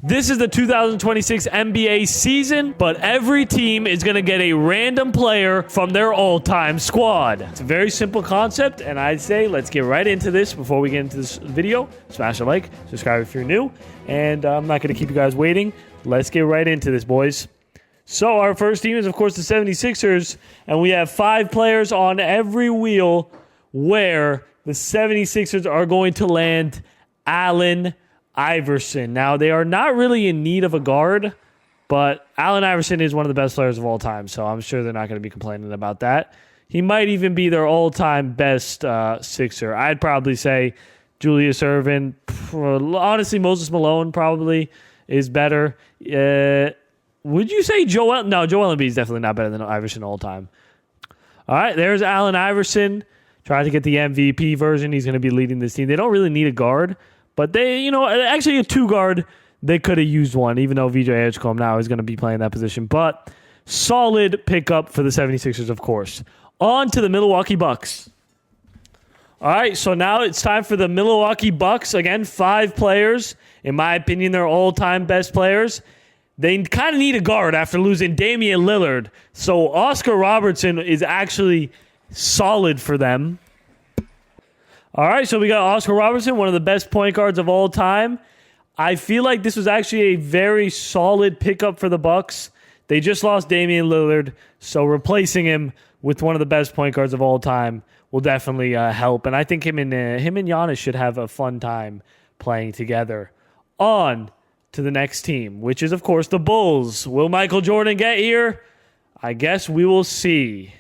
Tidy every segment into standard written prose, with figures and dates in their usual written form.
This is the 2026 NBA season, but every team is going to get a random player from their all-time squad. It's a very simple concept, and I'd say let's get right into this. Before we get into this video, smash a like, subscribe if you're new, and I'm not going to keep you guys waiting. Let's get right into this, boys. So our first team is, of course, the 76ers, and we have 5 players on every wheel where the 76ers are going to land Allen Iverson. Now, they are not really in need of a guard, but Allen Iverson is one of the best players of all time, so I'm sure they're not going to be complaining about that. He might even be their all-time best Sixer. I'd probably say Julius Erving. Honestly, Moses Malone probably is better. Would you say Joel? No, Joel Embiid is definitely not better than Iverson all time. All right, there's Allen Iverson. Trying to get the MVP version. He's going to be leading this team. They don't really need a guard. But they, actually a 2-guard, they could have used one, even though VJ Edgecombe now is going to be playing that position. But solid pickup for the 76ers, of course. On to the Milwaukee Bucks. All right, so now it's time for the Milwaukee Bucks. Again, 5 players. In my opinion, they're all-time best players. They kind of need a guard after losing Damian Lillard. So Oscar Robertson is actually solid for them. All right, so we got Oscar Robertson, one of the best point guards of all time. I feel like this was actually a very solid pickup for the Bucks. They just lost Damian Lillard, so replacing him with one of the best point guards of all time will definitely help. And I think him and Giannis should have a fun time playing together. On to the next team, which is, of course, the Bulls. Will Michael Jordan get here? I guess we will see.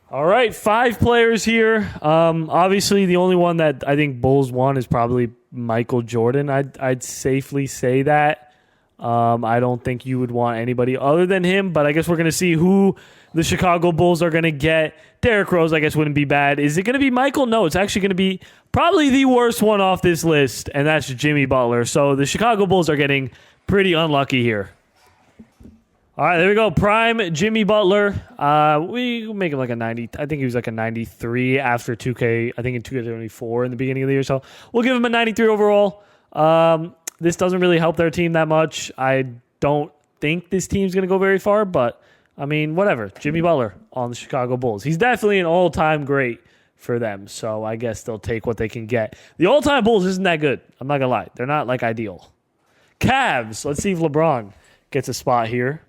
All right, 5 players here. Obviously, the only one that I think Bulls won is probably Michael Jordan. I'd safely say that. I don't think you would want anybody other than him, but I guess we're going to see who the Chicago Bulls are going to get. Derrick Rose, I guess, wouldn't be bad. Is it going to be Michael? No, it's actually going to be probably the worst one off this list, and that's Jimmy Butler. So the Chicago Bulls are getting pretty unlucky here. All right, there we go. Prime Jimmy Butler. We make him like a 90. I think he was like a 93 after 2K. I think in 2K24 in the beginning of the year. So we'll give him a 93 overall. This doesn't really help their team that much. I don't think this team's going to go very far, but I mean, whatever. Jimmy Butler on the Chicago Bulls. He's definitely an all-time great for them. So I guess they'll take what they can get. The all-time Bulls isn't that good. I'm not going to lie. They're not like ideal. Cavs. Let's see if LeBron gets a spot here.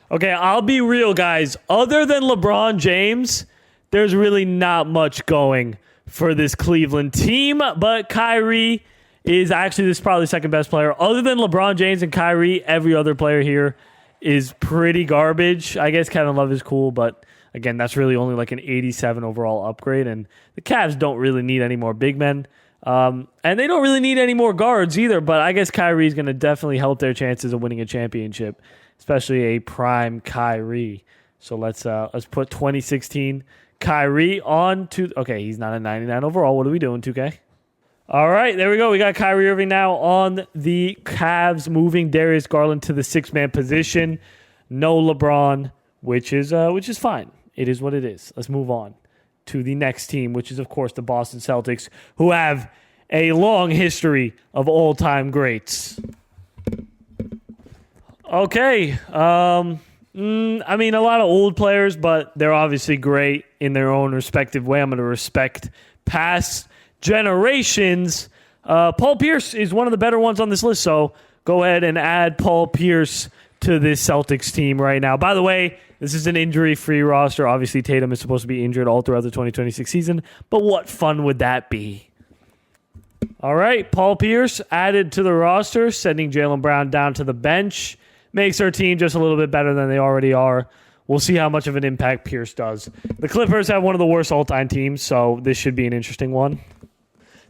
Okay, I'll be real, guys. Other than LeBron James, there's really not much going for this Cleveland team. But Kyrie is actually this probably second best player. Other than LeBron James and Kyrie, every other player here is pretty garbage. I guess Kevin Love is cool, but again, that's really only like an 87 overall upgrade. And the Cavs don't really need any more big men. And they don't really need any more guards either. But I guess Kyrie is going to definitely help their chances of winning a championship, especially a prime Kyrie. So let's put 2016 Kyrie on to... Okay, he's not a 99 overall. What are we doing, 2K? All right, there we go. We got Kyrie Irving now on the Cavs, moving Darius Garland to the 6-man position. No LeBron, which is fine. It is what it is. Let's move on to the next team, which is, of course, the Boston Celtics, who have a long history of all-time greats. Okay. I mean, a lot of old players, but they're obviously great in their own respective way. I'm going to respect past generations. Paul Pierce is one of the better ones on this list, so go ahead and add Paul Pierce to this Celtics team right now. By the way, this is an injury-free roster. Obviously, Tatum is supposed to be injured all throughout the 2026 season, but what fun would that be? All right, Paul Pierce added to the roster, sending Jaylen Brown down to the bench. Makes our team just a little bit better than they already are. We'll see how much of an impact Pierce does. The Clippers have one of the worst all-time teams, so this should be an interesting one.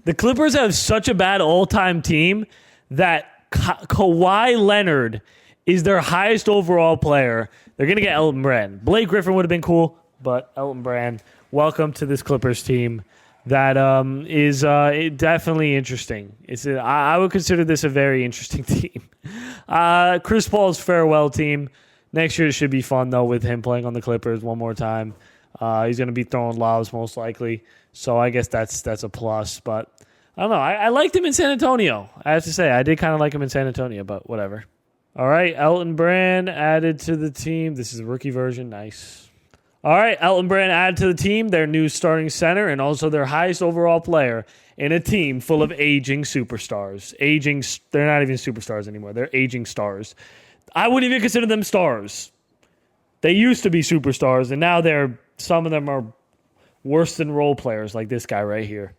The Clippers have such a bad all-time team that Kawhi Leonard is their highest overall player. They're going to get Elton Brand. Blake Griffin would have been cool, but Elton Brand, welcome to this Clippers team. That is definitely interesting. I would consider this a very interesting team. Chris Paul's farewell team. Next year it should be fun, though, with him playing on the Clippers one more time. He's going to be throwing lobs most likely, so I guess that's a plus. But I don't know. I liked him in San Antonio. I have to say, I did kind of like him in San Antonio, but whatever. All right, Elton Brand added to the team. This is a rookie version. Nice. All right, Elton Brand added to the team, their new starting center, and also their highest overall player in a team full of aging superstars. They're not even superstars anymore. They're aging stars. I wouldn't even consider them stars. They used to be superstars, and now some of them are worse than role players, like this guy right here.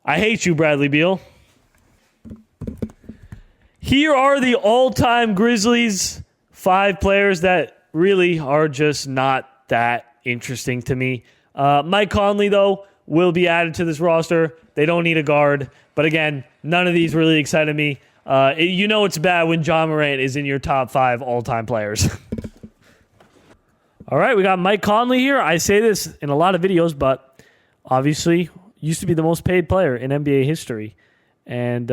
I hate you, Bradley Beal. Here are the all-time Grizzlies, 5 players that really are just not that interesting to me. Mike Conley, though, will be added to this roster. They don't need a guard. But again, none of these really excited me. You know it's bad when John Morant is in your top 5 all-time players. All right, we got Mike Conley here. I say this in a lot of videos, but obviously used to be the most paid player in NBA history. And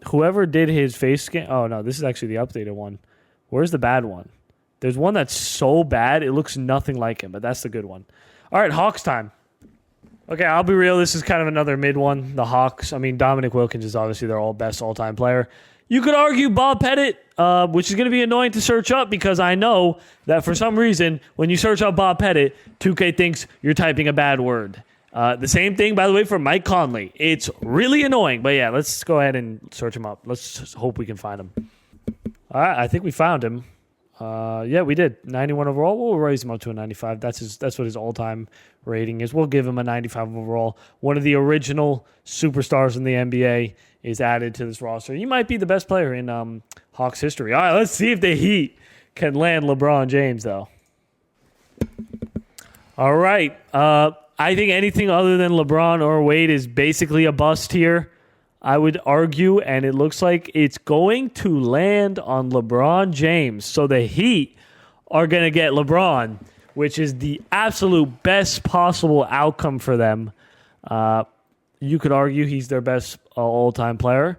whoever did his face scan... Oh, no, this is actually the updated one. Where's the bad one? There's one that's so bad, it looks nothing like him, but that's the good one. All right, Hawks time. Okay, I'll be real. This is kind of another mid one. The Hawks, I mean, Dominic Wilkins is obviously their best all-time player. You could argue Bob Pettit, which is going to be annoying to search up because I know that for some reason, when you search up Bob Pettit, 2K thinks you're typing a bad word. The same thing, by the way, for Mike Conley. It's really annoying. But yeah, let's go ahead and search him up. Let's just hope we can find him. All right, I think we found him. Yeah, we did. 91 overall. We'll raise him up to a 95. That's what his all-time rating is. We'll give him a 95 overall. One of the original superstars in the NBA is added to this roster. He might be the best player in Hawks history. All right, let's see if the Heat can land LeBron James, though. All right. I think anything other than LeBron or Wade is basically a bust here, I would argue, and it looks like it's going to land on LeBron James. So the Heat are going to get LeBron, which is the absolute best possible outcome for them. You could argue he's their best all-time player.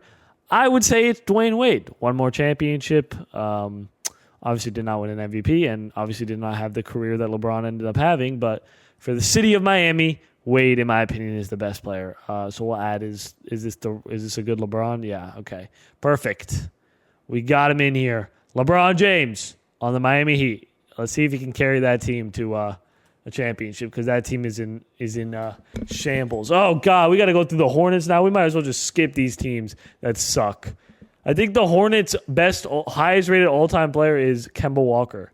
I would say it's Dwayne Wade. One more championship. Obviously did not win an MVP, and obviously did not have the career that LeBron ended up having. But for the city of Miami, Wade, in my opinion, is the best player. So we'll add is this a good LeBron? Yeah, okay. Perfect. We got him in here. LeBron James on the Miami Heat. Let's see if he can carry that team to a championship, because that team is in shambles. Oh God, we got to go through the Hornets now. We might as well just skip these teams that suck. I think the Hornets' highest rated all-time player is Kemba Walker.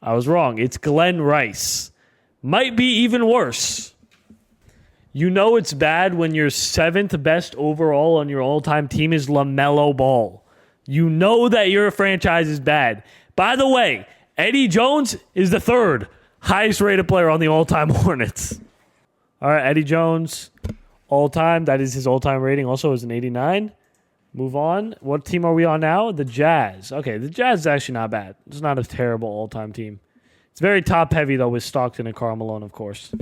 I was wrong. It's Glenn Rice. Might be even worse. You know it's bad when your 7th best overall on your all-time team is LaMelo Ball. You know that your franchise is bad. By the way, Eddie Jones is the 3rd highest rated player on the all-time Hornets. All right, Eddie Jones, all-time. That is his all-time rating. Also is an 89. Move on. What team are we on now? The Jazz. Okay, the Jazz is actually not bad. It's not a terrible all-time team. It's very top-heavy, though, with Stockton and Karl Malone, of course.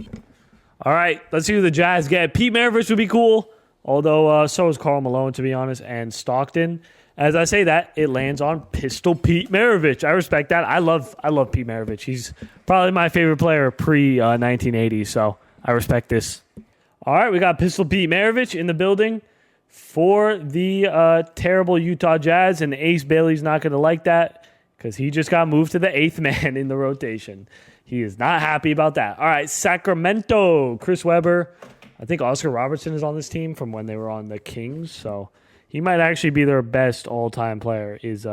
All right, let's see who the Jazz get. Pete Maravich would be cool, although so is Karl Malone, to be honest, and Stockton. As I say that, it lands on Pistol Pete Maravich. I respect that. I love Pete Maravich. He's probably my favorite player pre-1980, so I respect this. All right, we got Pistol Pete Maravich in the building for the terrible Utah Jazz, and Ace Bailey's not going to like that because he just got moved to the 8th man in the rotation. He is not happy about that. All right, Sacramento, Chris Webber. I think Oscar Robertson is on this team from when they were on the Kings, so he might actually be their best all-time player is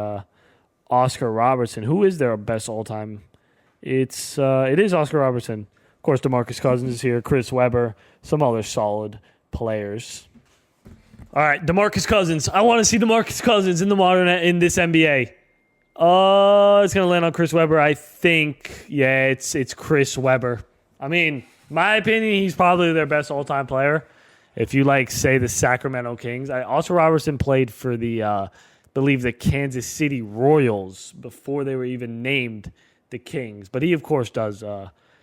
Oscar Robertson. Who is their best all-time? It is Oscar Robertson. Of course, DeMarcus Cousins is here, Chris Webber, some other solid players. All right, DeMarcus Cousins. I want to see DeMarcus Cousins in this NBA. It's going to land on Chris Webber, I think. Yeah, it's Chris Webber. I mean, my opinion, he's probably their best all-time player. If you say the Sacramento Kings. Oscar Robertson played for the Kansas City Royals before they were even named the Kings. But he, of course, does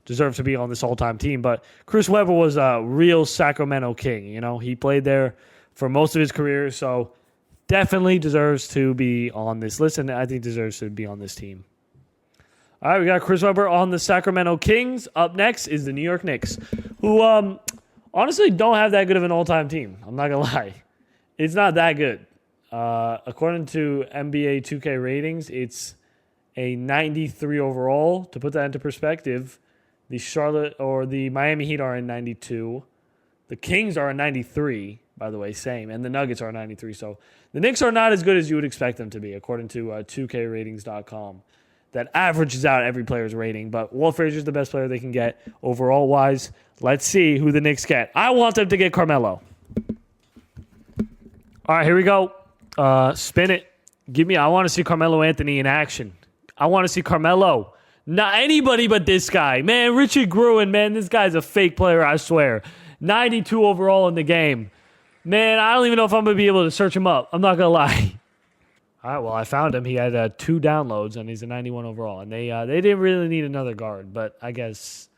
deserve to be on this all-time team. But Chris Webber was a real Sacramento King. You know, he played there for most of his career, so definitely deserves to be on this list, and I think deserves to be on this team. All right, we got Chris Webber on the Sacramento Kings. Up next is the New York Knicks, who honestly don't have that good of an all-time team. I'm not going to lie. It's not that good. According to NBA 2K ratings, it's a 93 overall. To put that into perspective, the Charlotte or the Miami Heat are in 92. The Kings are in 93, by the way, same. And the Nuggets are 93. So the Knicks are not as good as you would expect them to be, according to 2KRatings.com. That averages out every player's rating. But Walt Frazier's the best player they can get overall-wise. Let's see who the Knicks get. I want them to get Carmelo. All right, here we go. Spin it. I want to see Carmelo Anthony in action. I want to see Carmelo. Not anybody but this guy. Man, Richard Gruen, man, this guy's a fake player, I swear. 92 overall in the game. Man, I don't even know if I'm going to be able to search him up. I'm not going to lie. All right, well, I found him. He had 2 downloads, and he's a 91 overall. And they didn't really need another guard, but I guess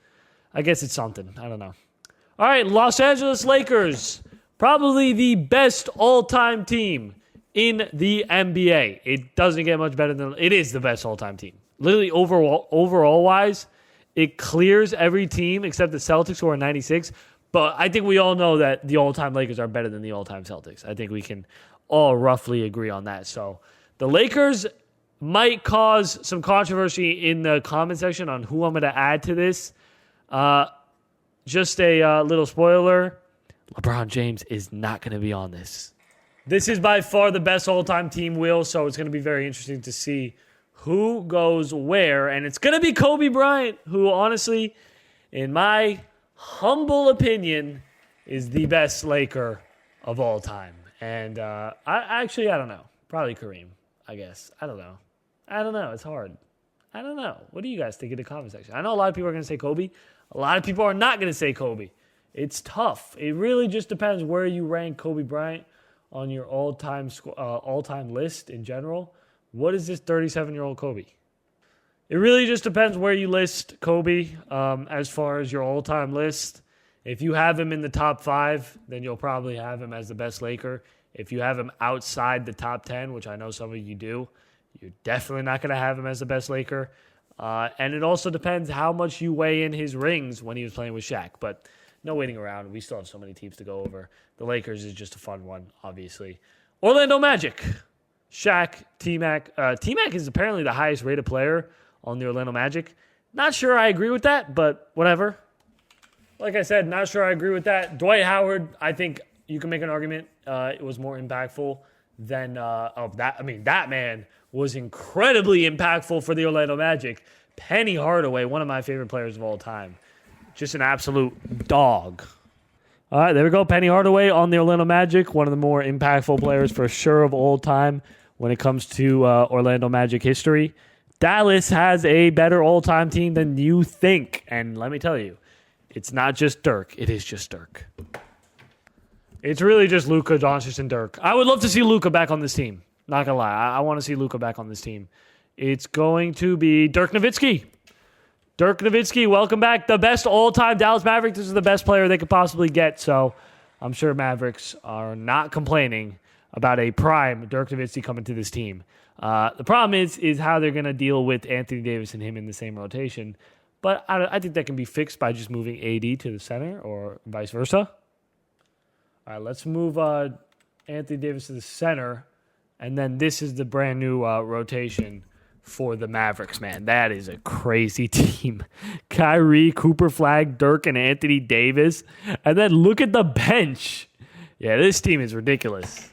it's something. I don't know. All right, Los Angeles Lakers. Probably the best all-time team in the NBA. It doesn't get much better than... It is the best all-time team. Literally, overall-wise, it clears every team except the Celtics, who are 96. But I think we all know that the all-time Lakers are better than the all-time Celtics. I think we can all roughly agree on that. So the Lakers might cause some controversy in the comment section on who I'm going to add to this. Just a little spoiler. LeBron James is not going to be on this. This is by far the best all-time team, Will, so it's going to be very interesting to see who goes where. And it's going to be Kobe Bryant, who honestly, in my humble opinion, is the best Laker of all time. And I don't know. Probably Kareem, I guess. I don't know. It's hard. I don't know. What do you guys think in the comment section? I know a lot of people are going to say Kobe. A lot of people are not going to say Kobe. It's tough. It really just depends where you rank Kobe Bryant on your all-time list in general. What is this 37-year-old Kobe? It really just depends where you list Kobe as far as your all-time list. If you have him in the top 5, then you'll probably have him as the best Laker. If you have him outside the top 10, which I know some of you do, you're definitely not going to have him as the best Laker. And it also depends how much you weigh in his rings when he was playing with Shaq. But no waiting around. We still have so many teams to go over. The Lakers is just a fun one, obviously. Orlando Magic. Shaq, T-Mac. T-Mac is apparently the highest rated player on the Orlando Magic. Not sure I agree with that, but whatever. Like I said, not sure I agree with that. Dwight Howard, I think you can make an argument. It was more impactful than of that. I mean, that man was incredibly impactful for the Orlando Magic. Penny Hardaway, one of my favorite players of all time. Just an absolute dog. All right, there we go. Penny Hardaway on the Orlando Magic, one of the more impactful players for sure of all time when it comes to Orlando Magic history. Dallas has a better all-time team than you think. And let me tell you, it's not just Dirk. It is just Dirk. It's really just Luka, Doncic, and Dirk. I would love to see Luka back on this team. Not going to lie. I want to see Luka back on this team. It's going to be Dirk Nowitzki. Dirk Nowitzki, welcome back. The best all-time Dallas Mavericks. This is the best player they could possibly get. So I'm sure Mavericks are not complaining about a prime Dirk Nowitzki coming to this team. The problem is how they're going to deal with Anthony Davis and him in the same rotation. But I think that can be fixed by just moving AD to the center or vice versa. All right, let's move Anthony Davis to the center. And then this is the brand new rotation for the Mavericks, man. That is a crazy team. Kyrie, Cooper Flag, Dirk, and Anthony Davis. And then look at the bench. Yeah, this team is ridiculous.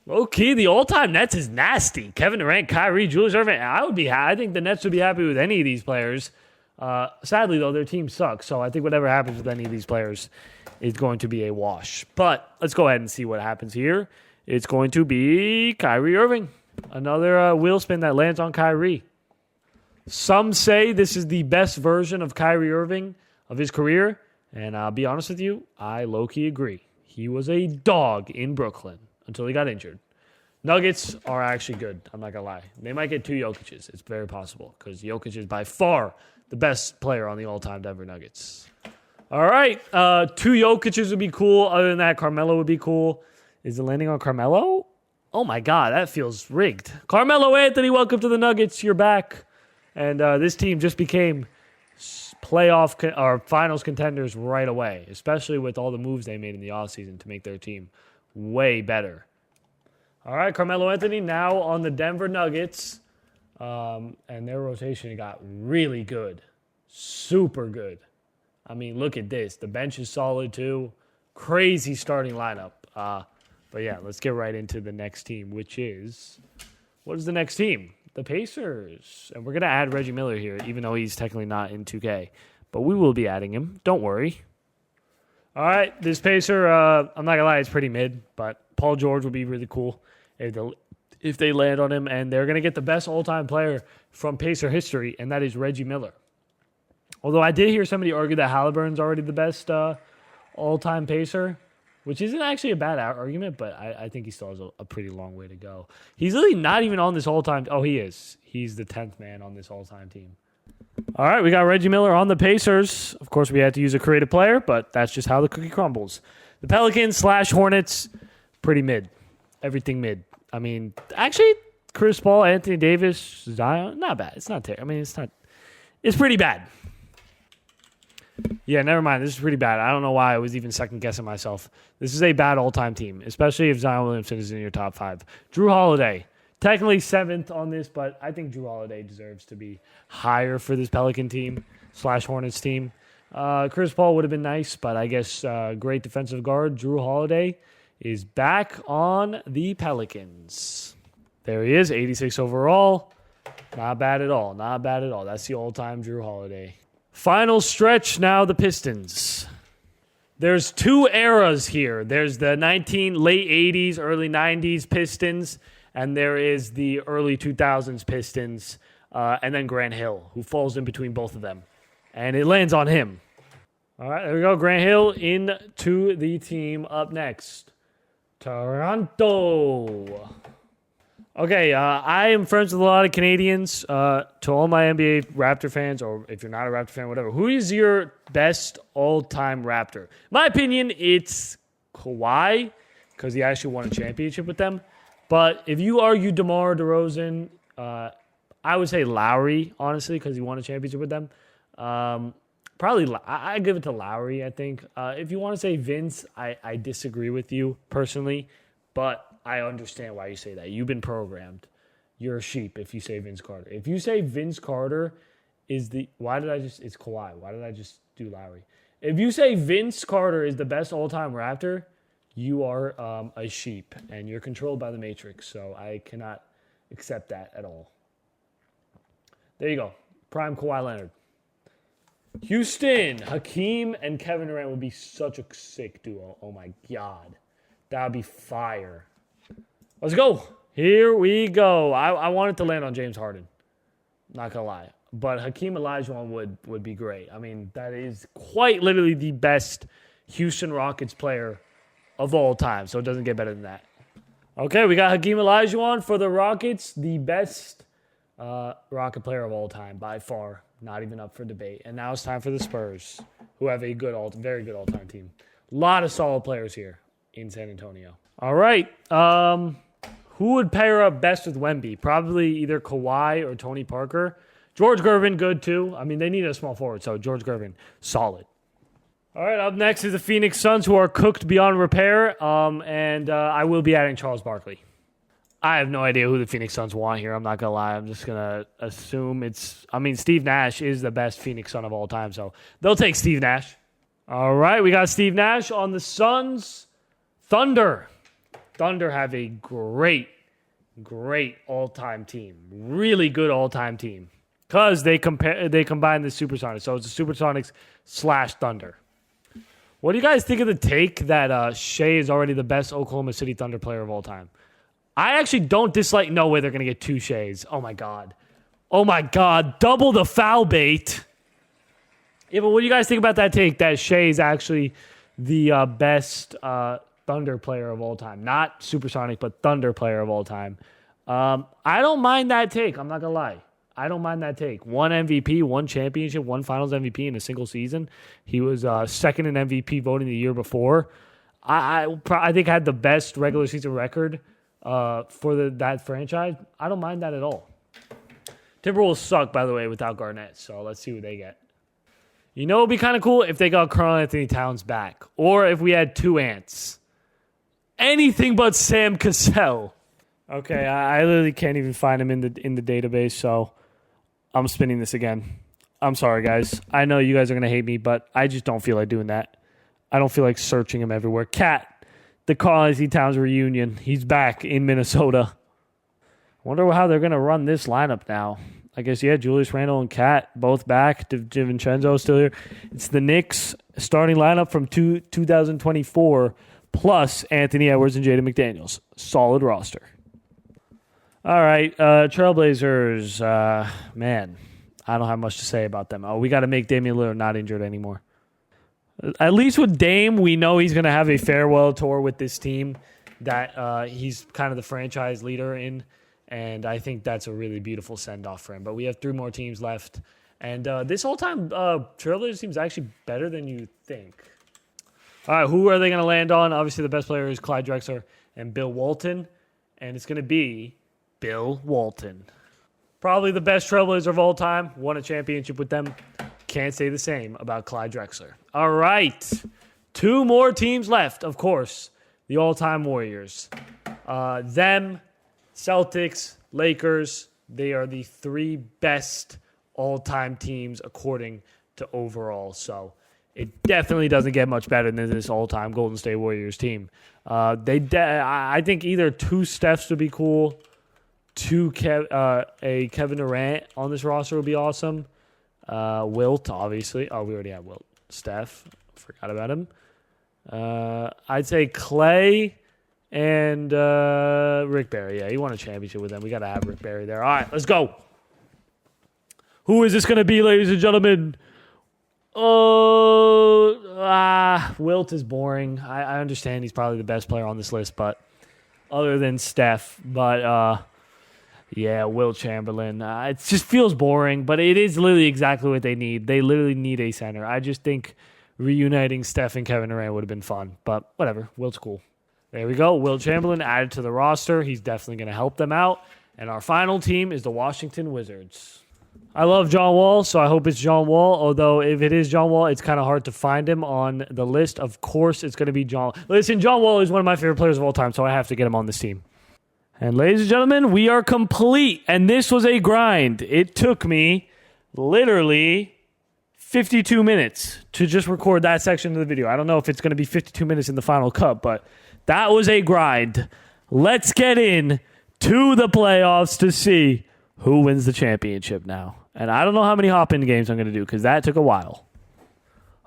Low-key, the all-time Nets is nasty. Kevin Durant, Kyrie, Julius Erving. I think the Nets would be happy with any of these players. Sadly, though, their team sucks. So I think whatever happens with any of these players is going to be a wash. But let's go ahead and see what happens here. It's going to be Kyrie Irving. Another wheel spin that lands on Kyrie. Some say this is the best version of Kyrie Irving of his career. And I'll be honest with you, I low-key agree. He was a dog in Brooklyn until he got injured. Nuggets are actually good. I'm not going to lie. They might get 2 Jokic's. It's very possible because Jokic is by far the best player on the all-time Denver Nuggets. All right. 2 Jokic's would be cool. Other than that, Carmelo would be cool. Is it landing on Carmelo? Oh, my God. That feels rigged. Carmelo Anthony, welcome to the Nuggets. You're back. And this team just became playoff or finals contenders right away, especially with all the moves they made in the offseason to make their team way better. All right, Carmelo Anthony now on the Denver Nuggets, and their rotation got really good, super good. I mean, look at this. The bench is solid too. Crazy starting lineup. But yeah, let's get right into the next team, which is, what is the next team? The Pacers. And we're going to add Reggie Miller here, even though he's technically not in 2K. But we will be adding him. Don't worry. All right, this Pacer, I'm not going to lie, it's pretty mid. But Paul George would be really cool if they land on him. And they're going to get the best all-time player from Pacer history, and that is Reggie Miller. Although I did hear somebody argue that Halliburton's already the best all-time Pacer, which isn't actually a bad argument, but I think he still has a pretty long way to go. He's really not even on this all-time. Oh, he is. He's the 10th man on this all-time team. All right, we got Reggie Miller on the Pacers. Of course, we had to use a creative player, but that's just how the cookie crumbles. The Pelicans / Hornets, pretty mid. Everything mid. I mean, actually, Chris Paul, Anthony Davis, Zion, not bad. It's not terrible. I mean, it's pretty bad. Yeah, never mind. This is pretty bad. I don't know why I was even second-guessing myself. This is a bad all-time team, especially if Zion Williamson is in your top 5. Drew Holiday, technically 7th on this, but I think Drew Holiday deserves to be higher for this Pelican team / Hornets team. Chris Paul would have been nice, but I guess great defensive guard Drew Holiday is back on the Pelicans. There he is, 86 overall. Not bad at all. Not bad at all. That's the all-time Drew Holiday. Final stretch now, the Pistons. There's 2 eras here. There's the late 80s, early 90s Pistons, and there is the early 2000s Pistons, and then Grant Hill, who falls in between both of them. And it lands on him. All right, there we go. Grant Hill into the team. Up next, Toronto. Okay, I am friends with a lot of Canadians. To all my NBA Raptor fans, or if you're not a Raptor fan, whatever, who is your best all-time Raptor? My opinion, it's Kawhi, because he actually won a championship with them. But if you argue DeMar DeRozan, I would say Lowry, honestly, because he won a championship with them. Probably, I give it to Lowry, I think. If you want to say Vince, I disagree with you personally, but I understand why you say that. You've been programmed. You're a sheep if you say Vince Carter. If you say Vince Carter is it's Kawhi. Why did I just do Lowry? If you say Vince Carter is the best all-time Raptor, you are a sheep, and you're controlled by the Matrix, so I cannot accept that at all. There you go. Prime Kawhi Leonard. Houston, Hakeem and Kevin Durant would be such a sick duo. Oh, my God. That would be fire. Let's go. Here we go. I wanted to land on James Harden. Not going to lie. But Hakeem Olajuwon would be great. I mean, that is quite literally the best Houston Rockets player of all time. So it doesn't get better than that. Okay, we got Hakeem Olajuwon for the Rockets. The best Rocket player of all time by far. Not even up for debate. And now it's time for the Spurs, who have a very good all-time team. A lot of solid players here in San Antonio. All right. Who would pair up best with Wemby? Probably either Kawhi or Tony Parker. George Gervin, good too. I mean, they need a small forward, so George Gervin, solid. All right, up next is the Phoenix Suns, who are cooked beyond repair, and I will be adding Charles Barkley. I have no idea who the Phoenix Suns want here. I'm not going to lie. I'm just going to assume Steve Nash is the best Phoenix Sun of all time, so they'll take Steve Nash. All right, we got Steve Nash on the Suns. Thunder. Thunder have a great all-time team. Really good all-time team. Because they combine the Supersonics. So it's the Supersonics / Thunder. What do you guys think of the take that Shea is already the best Oklahoma City Thunder player of all time? I actually don't dislike... No way they're going to get 2 Shays. Oh, my God. Double the foul bait. Yeah, but what do you guys think about that take that Shea is actually the best Thunder player of all time? Not Supersonic, but Thunder player of all time. I don't mind that take. I'm not going to lie. I don't mind that take. 1 MVP, 1 championship, 1 finals MVP in a single season. He was second in MVP voting the year before. I think had the best regular season record for that franchise. I don't mind that at all. Timberwolves suck, by the way, without Garnett. So let's see who they get. You know, it would be kind of cool if they got Karl Anthony Towns back, or if we had two ants. Anything but Sam Cassell. Okay, I literally can't even find him in the database, so I'm spinning this again. I'm sorry, guys. I know you guys are gonna hate me, but I just don't feel like doing that. I don't feel like searching him everywhere. Cat, the Karl Anthony Towns reunion. He's back in Minnesota. Wonder how they're gonna run this lineup now. I guess, yeah, Julius Randle and Cat both back. DiVincenzo still here. It's the Knicks starting lineup from 2024 plus Anthony Edwards and Jaden McDaniels. Solid roster. All right, Trailblazers. Man, I don't have much to say about them. Oh, we got to make Damian Lillard not injured anymore. At least with Dame, we know he's going to have a farewell tour with this team that he's kind of the franchise leader in. And I think that's a really beautiful send-off for him. But we have 3 more teams left. And this whole time, Trailblazers team's actually better than you think. All right, who are they going to land on? Obviously, the best player is Clyde Drexler and Bill Walton. And it's going to be Bill Walton. Probably the best Trailblazer of all time. Won a championship with them. Can't say the same about Clyde Drexler. All right. 2 more teams left, of course. The all-time Warriors. Them, Celtics, Lakers. They are the 3 best all-time teams according to overall. So it definitely doesn't get much better than this all-time Golden State Warriors team. I think either 2 Stephs would be cool. A Kevin Durant on this roster would be awesome. Wilt, obviously. Oh, we already have Wilt. Steph. Forgot about him. I'd say Clay and Rick Barry. Yeah, he won a championship with them. We got to have Rick Barry there. All right, let's go. Who is this going to be, ladies and gentlemen? Wilt is boring. I understand he's probably the best player on this list, but other than Steph. But yeah, Wilt Chamberlain. It just feels boring, but it is literally exactly what they need. They literally need a center. I just think reuniting Steph and Kevin Durant would have been fun, but whatever. Wilt's cool. There we go. Wilt Chamberlain added to the roster. He's definitely going to help them out. And our final team is the Washington Wizards. I love John Wall, so I hope it's John Wall. Although if it is John Wall, it's kind of hard to find him on the list. Of course, it's going to be John. Listen, John Wall is one of my favorite players of all time, so I have to get him on this team. And ladies and gentlemen, we are complete. And this was a grind. It took me literally 52 minutes to just record that section of the video. I don't know if it's going to be 52 minutes in the final cut, but that was a grind. Let's get in to the playoffs to see who wins the championship now. And I don't know how many hop-in games I'm going to do because that took a while.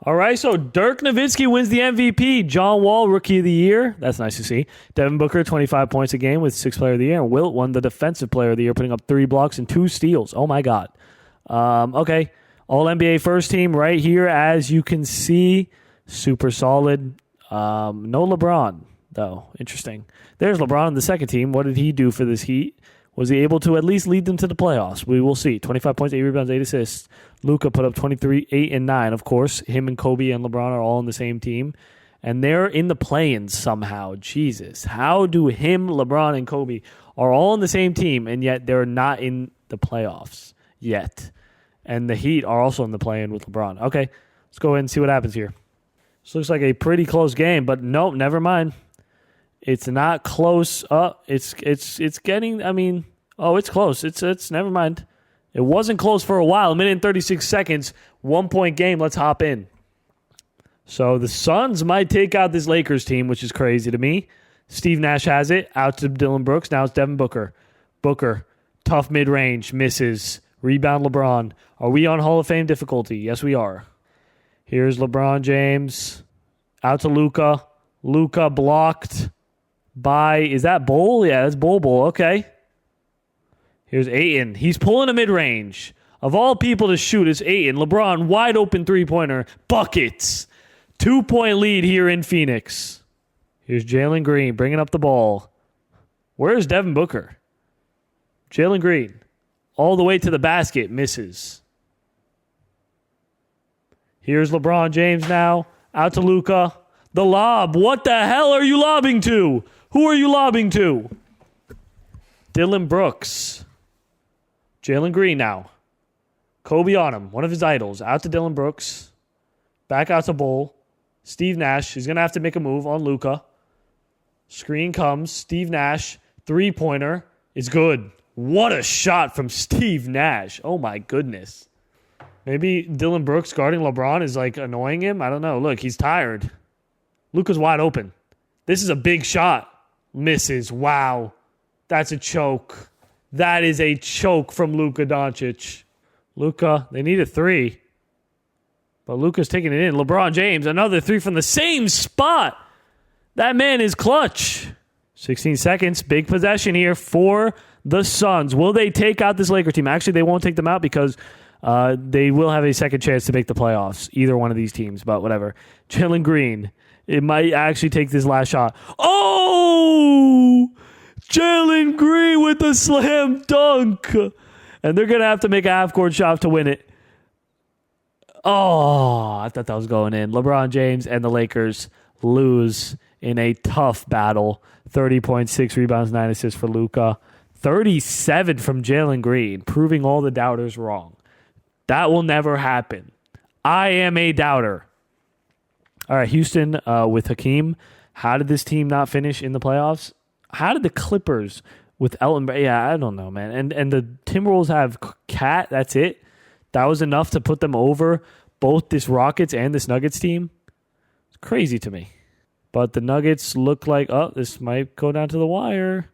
All right, so Dirk Nowitzki wins the MVP. John Wall, Rookie of the Year. That's nice to see. Devin Booker, 25 points a game with 6th Player of the Year. And Wilt won the Defensive Player of the Year, putting up 3 blocks and 2 steals. Oh, my God. Okay, All-NBA first team right here, as you can see. Super solid. No LeBron, though. Interesting. There's LeBron in the second team. What did he do for this Heat? Was he able to at least lead them to the playoffs? We will see. 25 points, 8 rebounds, 8 assists. Luka put up 23, 8, and 9. Of course, him and Kobe and LeBron are all on the same team. And they're in the play-ins somehow. Jesus. How do him, LeBron, and Kobe are all on the same team, and yet they're not in the playoffs yet? And the Heat are also in the play-in with LeBron. Okay, let's go ahead and see what happens here. This looks like a pretty close game, but nope, never mind. It's not close. It's getting, it's close. It's never mind. It wasn't close for a while. 1 minute and 36 seconds. 1-point game. Let's hop in. So the Suns might take out this Lakers team, which is crazy to me. Steve Nash has it. Out to Dylan Brooks. Now it's Devin Booker. Booker. Tough mid-range. Misses. Rebound LeBron. Are we on Hall of Fame difficulty? Yes, we are. Here's LeBron James. Out to Luka. Luka blocked by, is that Bol? Yeah, that's Bol. Okay. Here's Ayton. He's pulling a mid-range. Of all people to shoot, it's Ayton. LeBron, wide open three-pointer. Buckets. 2-point lead here in Phoenix. Here's Jalen Green bringing up the ball. Where's Devin Booker? Jalen Green. All the way to the basket. Misses. Here's LeBron James now. Out to Luka. The lob. What the hell are you lobbing to? Who are you lobbing to? Dylan Brooks. Jalen Green now. Kobe on him. One of his idols. Out to Dylan Brooks. Back out to Bull. Steve Nash is going to have to make a move on Luka. Screen comes. Steve Nash. Three-pointer is good. What a shot from Steve Nash. Oh, my goodness. Maybe Dylan Brooks guarding LeBron is like annoying him. I don't know. Look, he's tired. Luka's wide open. This is a big shot. Misses. Wow. That's a choke. That is a choke from Luka Doncic. Luka, they need a three. But Luka's taking it in. LeBron James, another three from the same spot. That man is clutch. 16 seconds. Big possession here for the Suns. Will they take out this Laker team? Actually, they won't take them out because they will have a second chance to make the playoffs. Either one of these teams, but whatever. Jalen Green. It might actually take this last shot. Oh! Jalen Green with the slam dunk. And they're going to have to make a half-court shot to win it. Oh, I thought that was going in. LeBron James and the Lakers lose in a tough battle. 30.6 rebounds, 9 assists for Luka. 37 from Jalen Green, proving all the doubters wrong. That will never happen. I am a doubter. All right, Houston with Hakeem. How did this team not finish in the playoffs? How did the Clippers with Elton? Yeah, I don't know, man. And the Timberwolves have Cat. That's it. That was enough to put them over both this Rockets and this Nuggets team. It's crazy to me. But the Nuggets look like, this might go down to the wire.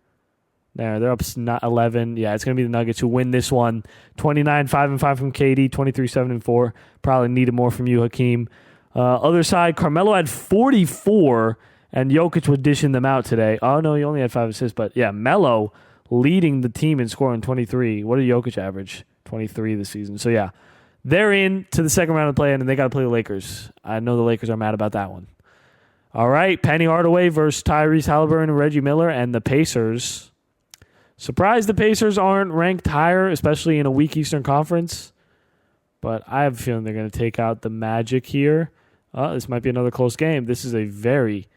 There, they're up 11. Yeah, it's going to be the Nuggets who win this one. 29, 5-5 from KD, 23, 7-4. Probably needed more from you, Hakeem. Other side, Carmelo had 44, and Jokic was dishing them out today. Oh, no, he only had 5 assists. But, yeah, Melo leading the team in scoring 23. What did Jokic average? 23 this season. So, yeah, they're in to the second round of the play-in, and they got to play the Lakers. I know the Lakers are mad about that one. All right, Penny Hardaway versus Tyrese Halliburton and Reggie Miller, and the Pacers. Surprised the Pacers aren't ranked higher, especially in a weak Eastern Conference. But I have a feeling they're going to take out the Magic here. This might be another close game. This is a very...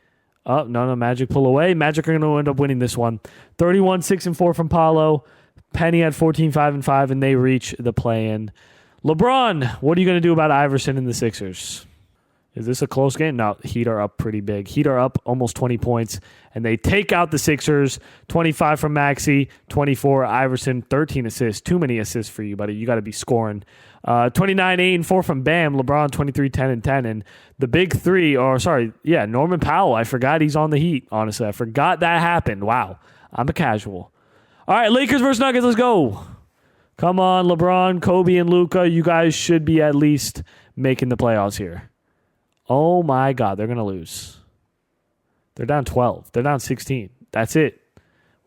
no, Magic pull away. Magic are going to end up winning this one. 31, 6-4 from Paolo. Penny had 14, 5-5, and they reach the play-in. LeBron, what are you going to do about Iverson and the Sixers? Is this a close game? No, Heat are up pretty big. Heat are up almost 20 points, and they take out the Sixers. 25 from Maxey, 24 Iverson, 13 assists. Too many assists for you, buddy. You got to be scoring. 29, 8-4 from Bam. LeBron, 23, 10-10. And the big three, Norman Powell. I forgot he's on the Heat, honestly. I forgot that happened. Wow. I'm a casual. All right, Lakers versus Nuggets. Let's go. Come on, LeBron, Kobe, and Luka. You guys should be at least making the playoffs here. Oh, my God. They're going to lose. They're down 12. They're down 16. That's it.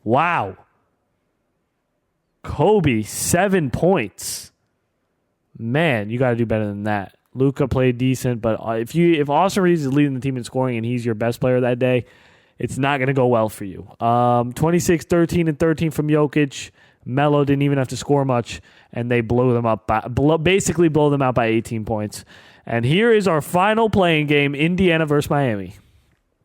Wow. Kobe, 7 points. Man, you got to do better than that. Luka played decent, but if Austin Reeves is leading the team in scoring and he's your best player that day, it's not going to go well for you. 26, 13, and 13 from Jokic. Melo didn't even have to score much, and they blow them up basically blow them out by 18 points. And here is our final playing game, Indiana versus Miami.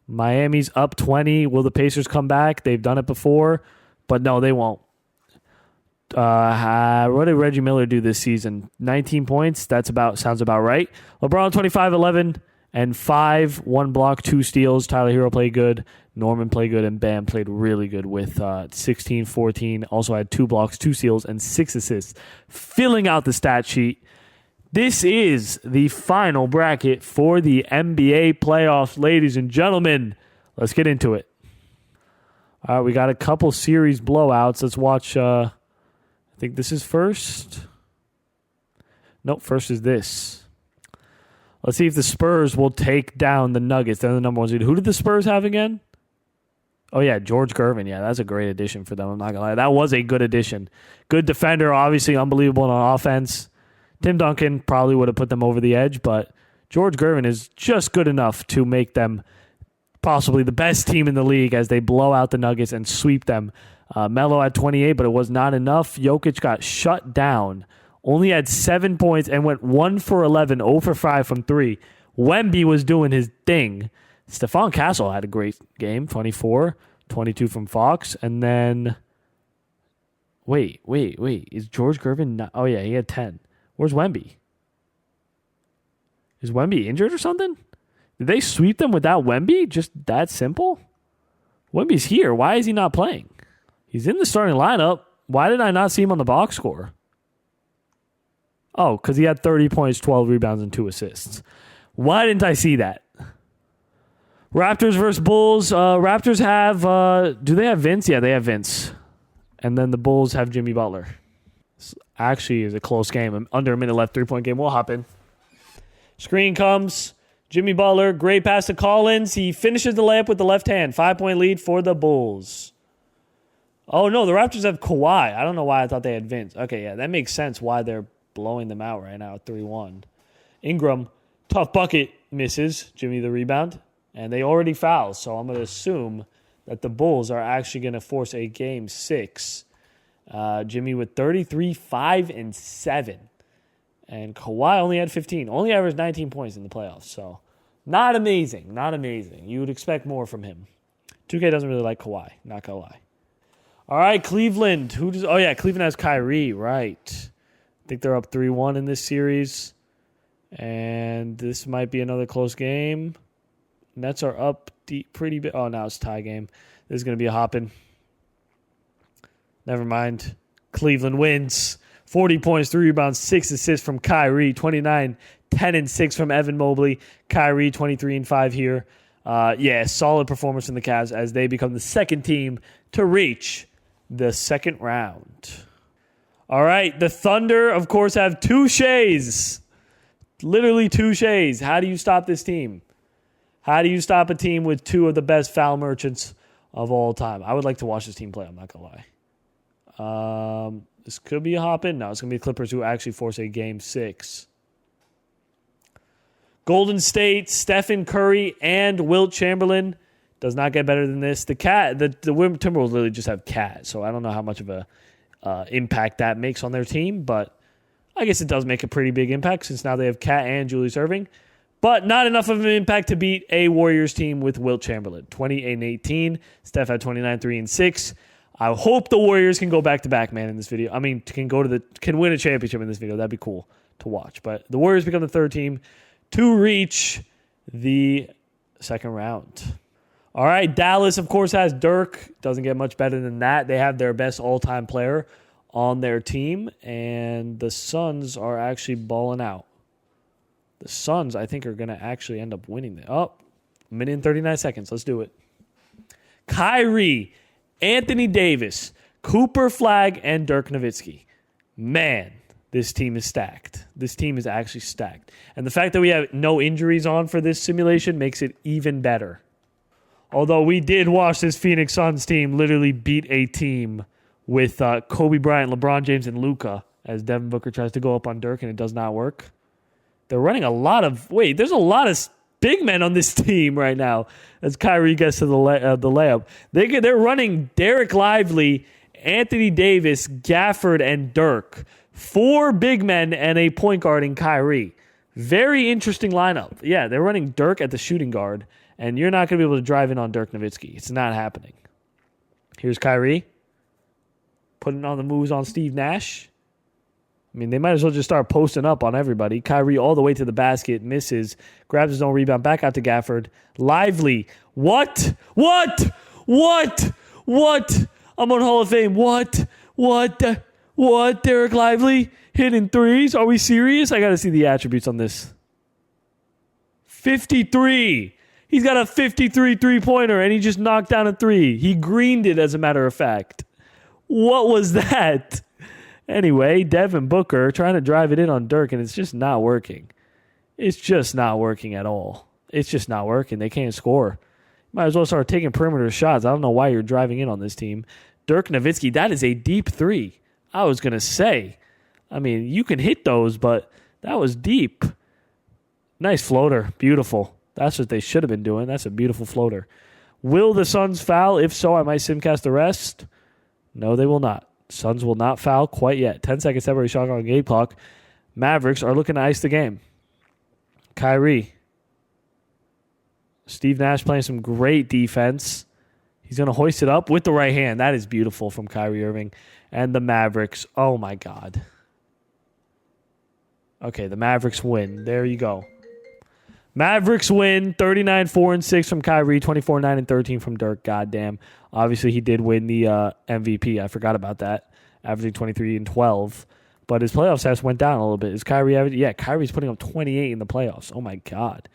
Miami's up 20. Will the Pacers come back? They've done it before, but no, they won't. What did Reggie Miller do this season? 19 points. Sounds about right. LeBron 25, 11, and 5, 1 block, 2 steals. Tyler Hero played good. Norman played good, and Bam played really good with 16, 14. Also had 2 blocks, 2 steals, and 6 assists. Filling out the stat sheet. This is the final bracket for the NBA playoffs, ladies and gentlemen. Let's get into it. All right, we got a couple series blowouts. Let's watch. I think this is first. Nope, first is this. Let's see if the Spurs will take down the Nuggets. They're the number 1 seed. Who did the Spurs have again? Oh, yeah, George Gervin. Yeah, that's a great addition for them. I'm not going to lie. That was a good addition. Good defender, obviously unbelievable on offense. Tim Duncan probably would have put them over the edge, but George Gervin is just good enough to make them possibly the best team in the league as they blow out the Nuggets and sweep them. Melo had 28, but it was not enough. Jokic got shut down. Only had 7 points and went 1 for 11, 0 for 5 from 3. Wemby was doing his thing. Stephon Castle had a great game, 24, 22 from Fox. And then, wait. Is George Gervin not? Oh, yeah, he had 10. Where's Wemby? Is Wemby injured or something? Did they sweep them without Wemby? Just that simple? Wemby's here. Why is he not playing? He's in the starting lineup. Why did I not see him on the box score? Oh, because he had 30 points, 12 rebounds, and 2 assists. Why didn't I see that? Raptors versus Bulls. Raptors have... do they have Vince? Yeah, they have Vince. And then the Bulls have Jimmy Butler. This actually is a close game. Under a minute left, 3-point game. We'll hop in. Screen comes. Jimmy Butler, great pass to Collins. He finishes the layup with the left hand. 5-point lead for the Bulls. Oh, no, the Raptors have Kawhi. I don't know why I thought they had Vince. Okay, yeah, that makes sense why they're blowing them out right now at 3-1. Ingram, tough bucket, misses. Jimmy the rebound. And they already fouled, so I'm going to assume that the Bulls are actually going to force a game 6. Jimmy with 33, 5, and 7. And Kawhi only had 15. Only averaged 19 points in the playoffs. So, not amazing. Not amazing. You would expect more from him. 2K doesn't really like Kawhi. Not going to lie. All right, Cleveland. Cleveland has Kyrie. Right. I think they're up 3-1 in this series. And this might be another close game. Nets are up pretty big. Oh, now it's a tie game. This is going to be a hopping. Never mind. Cleveland wins. 40 points, 3 rebounds, 6 assists from Kyrie. 29, 10, and 6 from Evan Mobley. Kyrie, 23 and 5 here. Solid performance from the Cavs as they become the second team to reach the second round. All right, the Thunder, of course, have 2 Shays. Literally 2 Shays. How do you stop this team? How do you stop a team with 2 of the best foul merchants of all time? I would like to watch this team play. I'm not going to lie. This could be a hop-in. No, it's going to be the Clippers who actually force a game 6. Golden State, Stephen Curry, and Wilt Chamberlain. Does not get better than this. The Timberwolves literally just have Cat, so I don't know how much of a impact that makes on their team, but I guess it does make a pretty big impact since now they have Cat and Julius Erving. But not enough of an impact to beat a Warriors team with Wilt Chamberlain. 28 and 18. Steph had 29, 3, and 6. I hope the Warriors can go back-to-back, man, in this video. I mean, can win a championship in this video. That'd be cool to watch. But the Warriors become the third team to reach the second round. All right, Dallas, of course, has Dirk. Doesn't get much better than that. They have their best all-time player on their team, and the Suns are actually balling out. The Suns, I think, are going to actually end up winning. A minute and 39 seconds. Let's do it. Kyrie, Anthony Davis, Cooper Flagg, and Dirk Nowitzki. Man, this team is stacked. This team is actually stacked. And the fact that we have no injuries on for this simulation makes it even better. Although we did watch this Phoenix Suns team literally beat a team with Kobe Bryant, LeBron James, and Luka as Devin Booker tries to go up on Dirk and it does not work. They're running there's a lot of big men on this team right now as Kyrie gets to the layup. They're running Derek Lively, Anthony Davis, Gafford, and Dirk. 4 big men and a point guard in Kyrie. Very interesting lineup. Yeah, they're running Dirk at the shooting guard, and you're not going to be able to drive in on Dirk Nowitzki. It's not happening. Here's Kyrie putting on the moves on Steve Nash. I mean, they might as well just start posting up on everybody. Kyrie all the way to the basket, misses, grabs his own rebound, back out to Gafford. Lively. What? I'm on Hall of Fame. What? Derek Lively hitting threes? Are we serious? I got to see the attributes on this. 53. He's got a 53 three-pointer, and he just knocked down a 3. He greened it, as a matter of fact. What was that? Anyway, Devin Booker trying to drive it in on Dirk, and it's just not working. It's just not working at all. It's just not working. They can't score. Might as well start taking perimeter shots. I don't know why you're driving in on this team. Dirk Nowitzki, that is a deep 3. I was going to say. I mean, you can hit those, but that was deep. Nice floater. Beautiful. That's what they should have been doing. That's a beautiful floater. Will the Suns foul? If so, I might simcast the rest. No, they will not. Suns will not foul quite yet. 10 seconds separate shot on game clock. Mavericks are looking to ice the game. Kyrie. Steve Nash playing some great defense. He's going to hoist it up with the right hand. That is beautiful from Kyrie Irving. And the Mavericks. Oh, my God. Okay, the Mavericks win. There you go. Mavericks win 39-4-6 from Kyrie, 24-9-13 from Dirk. Goddamn. Obviously, he did win the MVP. I forgot about that. Averaging 23 and 12. But his playoff stats went down a little bit. Is Kyrie averaging? Yeah, Kyrie's putting up 28 in the playoffs. Oh, my God.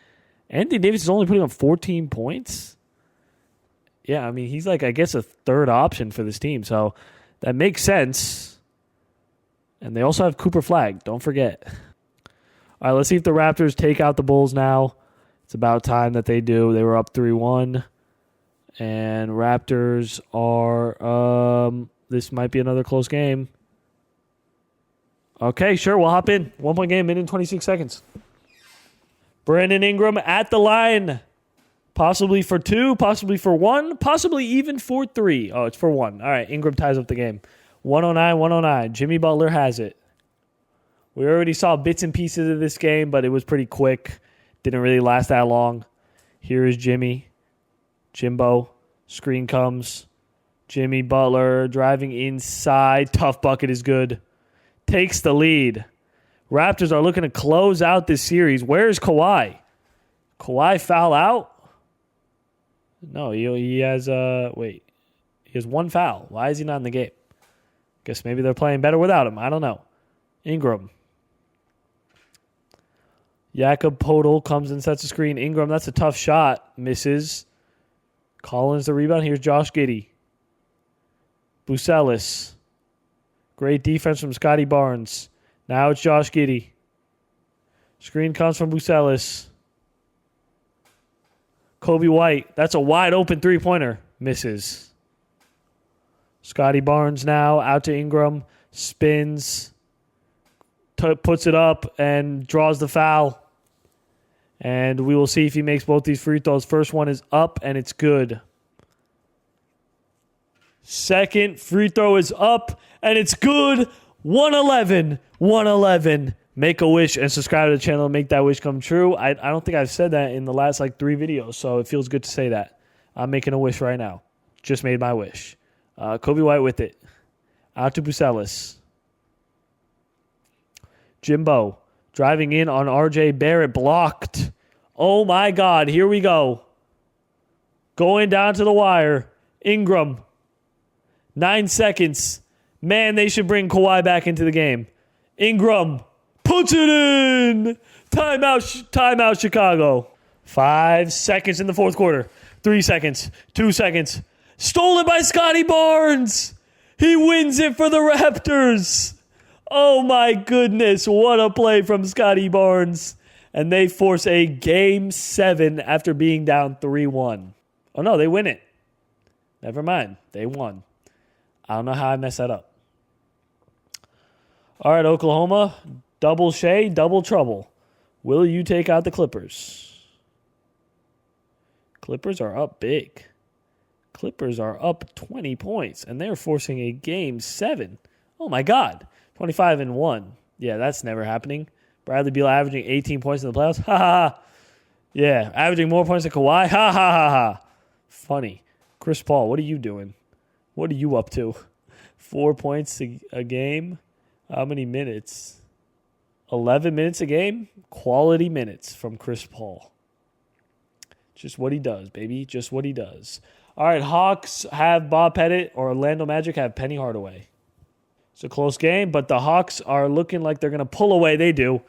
Anthony Davis is only putting up 14 points? Yeah, I mean, he's like, I guess, a third option for this team. So that makes sense. And they also have Cooper Flagg. Don't forget. All right, let's see if the Raptors take out the Bulls now. It's about time that they do. They were up 3-1. And Raptors are, this might be another close game. Okay, sure, we'll hop in. 1-point game, minute and 26 seconds. Brandon Ingram at the line. Possibly for 2, possibly for 1, possibly even for 3. Oh, it's for 1. All right, Ingram ties up the game. 109-109. Jimmy Butler has it. We already saw bits and pieces of this game, but it was pretty quick. Didn't really last that long. Here is Jimmy. Jimbo. Screen comes. Jimmy Butler driving inside. Tough bucket is good. Takes the lead. Raptors are looking to close out this series. Where's Kawhi? Kawhi foul out? No, he has he has 1 foul. Why is he not in the game? Guess maybe they're playing better without him. I don't know. Ingram. Jakob Podol comes and sets a screen. Ingram, that's a tough shot. Misses. Collins the rebound. Here's Josh Giddey. Bucelis. Great defense from Scotty Barnes. Now it's Josh Giddey. Screen comes from Bucelis. Kobe White. That's a wide open three-pointer. Misses. Scotty Barnes now out to Ingram. Spins. Puts it up and draws the foul. And we will see if he makes both these free throws. First one is up, and it's good. Second free throw is up, and it's good. 111. Make a wish and subscribe to the channel and make that wish come true. I don't think I've said that in the last 3 videos, so it feels good to say that. I'm making a wish right now. Just made my wish. Kobe White with it. Out to Bucelis. Jimbo driving in on RJ Barrett, blocked. Oh my God, here we go. Going down to the wire. Ingram. 9 seconds. Man, they should bring Kawhi back into the game. Ingram puts it in. Timeout, Chicago. 5 seconds in the fourth quarter. 3 seconds. 2 seconds. Stolen by Scotty Barnes. He wins it for the Raptors. Oh, my goodness. What a play from Scotty Barnes. And they force a Game 7 after being down 3-1. Oh, no, they win it. Never mind. They won. I don't know how I messed that up. All right, Oklahoma. Double Shea, double trouble. Will you take out the Clippers? Clippers are up big. Clippers are up 20 points, and they're forcing a Game 7. Oh, my God. 25-1. Yeah, that's never happening. Bradley Beal averaging 18 points in the playoffs. Ha, ha, ha. Yeah, averaging more points than Kawhi. Ha, ha, ha, ha. Funny. Chris Paul, what are you doing? What are you up to? 4 points a game? How many minutes? 11 minutes a game? Quality minutes from Chris Paul. Just what he does, baby. Just what he does. All right, Hawks have Bob Pettit, or Orlando Magic have Penny Hardaway. It's a close game, but the Hawks are looking like they're going to pull away. They do.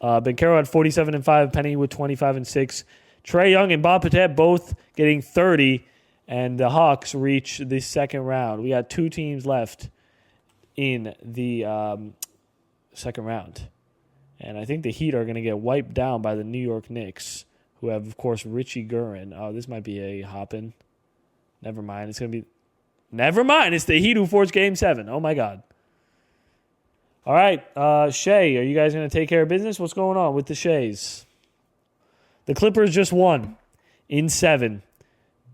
Bencaro had 47-5, Penny with 25-6. Trae Young and Bob Pettit both getting 30, and the Hawks reach the second round. We got 2 teams left in the second round. And I think the Heat are going to get wiped down by the New York Knicks, who have, of course, Richie Guerin. Oh, this might be a hop-in. Never mind. It's going to be... Never mind. It's the Heat who forced Game 7. Oh, my God. All right, Shea, are you guys going to take care of business? What's going on with the Sheas? The Clippers just won in 7.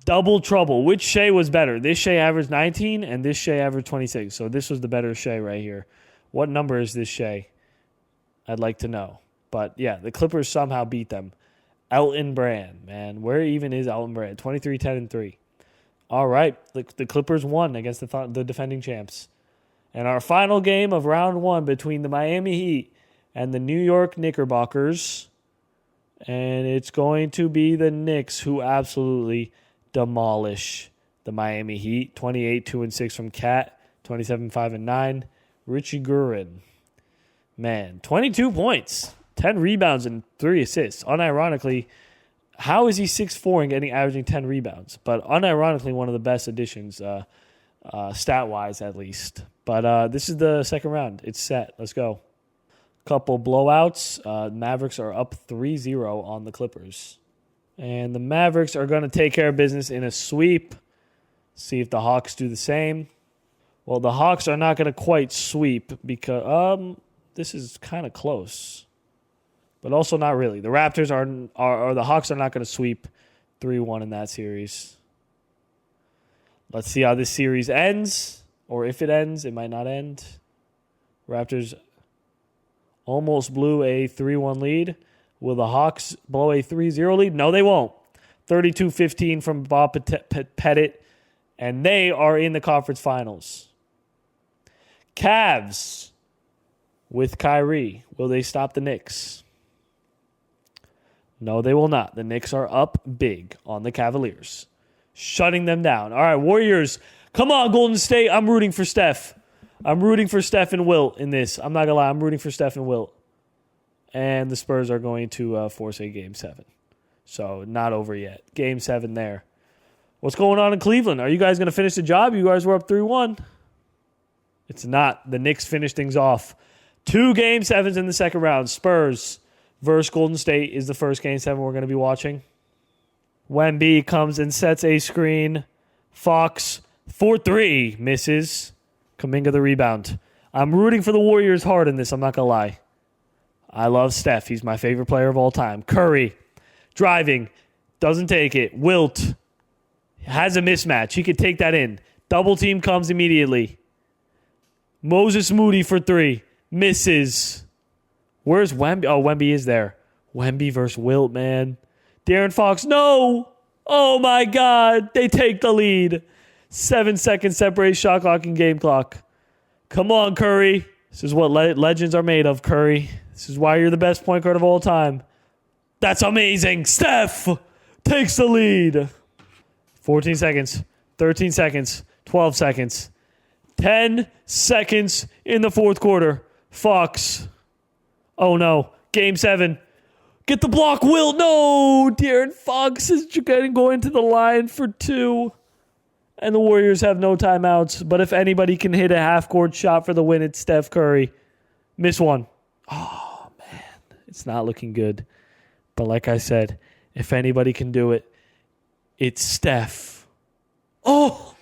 Double trouble. Which Shea was better? This Shea averaged 19, and this Shea averaged 26. So this was the better Shea right here. What number is this Shea? I'd like to know. But, yeah, the Clippers somehow beat them. Elton Brand, man. Where even is Elton Brand? 23, 10, and 3. All right, the Clippers won against the defending champs. And our final game of round 1 between the Miami Heat and the New York Knickerbockers And it's going to be the Knicks who absolutely demolish the Miami Heat. 28-2-6 from Cat. 27-5-9. Richie Guerin. Man, 22 points. 10 rebounds and 3 assists. Unironically, how is he 6'4" and averaging 10 rebounds? But unironically, one of the best additions, stat-wise at least. But this is the second round. It's set. Let's go. Couple blowouts. Mavericks are up 3-0 on the Clippers. And the Mavericks are going to take care of business in a sweep. See if the Hawks do the same. Well, the Hawks are not going to quite sweep because this is kind of close. But also not really. The Raptors are the Hawks are not going to sweep 3-1 in that series. Let's see how this series ends. Or if it ends, it might not end. Raptors almost blew a 3-1 lead. Will the Hawks blow a 3-0 lead? No, they won't. 32-15 from Bob Pettit. And they are in the conference finals. Cavs with Kyrie. Will they stop the Knicks? No, they will not. The Knicks are up big on the Cavaliers. Shutting them down. All right, Warriors. Come on, Golden State. I'm rooting for Steph. I'm rooting for Steph and Wilt in this. I'm not going to lie. I'm rooting for Steph and Wilt. And the Spurs are going to force a Game 7. So, not over yet. Game 7 there. What's going on in Cleveland? Are you guys going to finish the job? You guys were up 3-1. It's not. The Knicks finished things off. 2 Game 7s in the second round. Spurs versus Golden State is the first Game 7 we're going to be watching. Wemby comes and sets a screen. Fox, 4-3, misses. Kuminga the rebound. I'm rooting for the Warriors hard in this, I'm not going to lie. I love Steph. He's my favorite player of all time. Curry, driving, doesn't take it. Wilt has a mismatch. He could take that in. Double team comes immediately. Moses Moody for 3. Misses. Where's Wemby? Oh, Wemby is there. Wemby versus Wilt, man. De'Aaron Fox, no! Oh, my God. They take the lead. 7 seconds separate shot clock and game clock. Come on, Curry. This is what legends are made of, Curry. This is why you're the best point guard of all time. That's amazing. Steph takes the lead. 14 seconds. 13 seconds. 12 seconds. 10 seconds in the fourth quarter. Fox. Oh, no. Game 7. Get the block, Will. No. De'Aaron Fox is going to the line for 2. And the Warriors have no timeouts. But if anybody can hit a half-court shot for the win, it's Steph Curry. Miss one. Oh, man. It's not looking good. But like I said, if anybody can do it, it's Steph. Oh!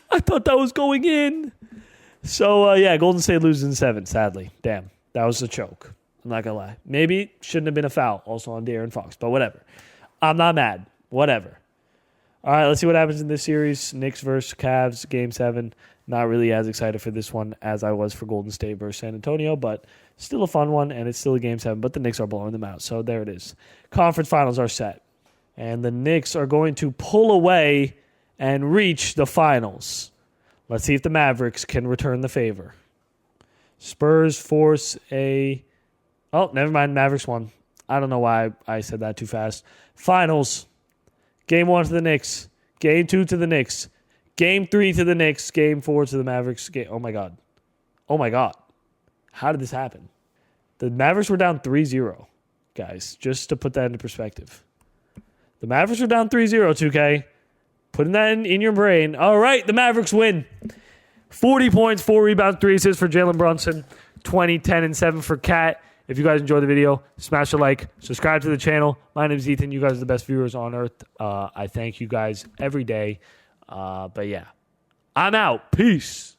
I thought that was going in. So, Golden State loses in 7, sadly. Damn. That was a choke. I'm not going to lie. Maybe shouldn't have been a foul also on De'Aaron Fox. But whatever. I'm not mad. Whatever. All right, let's see what happens in this series. Knicks versus Cavs, Game 7. Not really as excited for this one as I was for Golden State versus San Antonio, but still a fun one, and it's still a Game 7, but the Knicks are blowing them out. So there it is. Conference finals are set. And the Knicks are going to pull away and reach the finals. Let's see if the Mavericks can return the favor. Spurs force a... Oh, never mind. Mavericks won. I don't know why I said that too fast. Finals. Game 1 to the Knicks. Game 2 to the Knicks. Game 3 to the Knicks. Game 4 to the Mavericks. Oh, my God. Oh, my God. How did this happen? The Mavericks were down 3-0, guys, just to put that into perspective. The Mavericks were down 3-0, 2K. Putting that in your brain. All right, the Mavericks win. 40 points, 4 rebounds, 3 assists for Jalen Brunson. 20, 10, and 7 for Cat. If you guys enjoyed the video, smash a like, subscribe to the channel. My name is Ethan. You guys are the best viewers on earth. I thank you guys every day. But yeah, I'm out. Peace.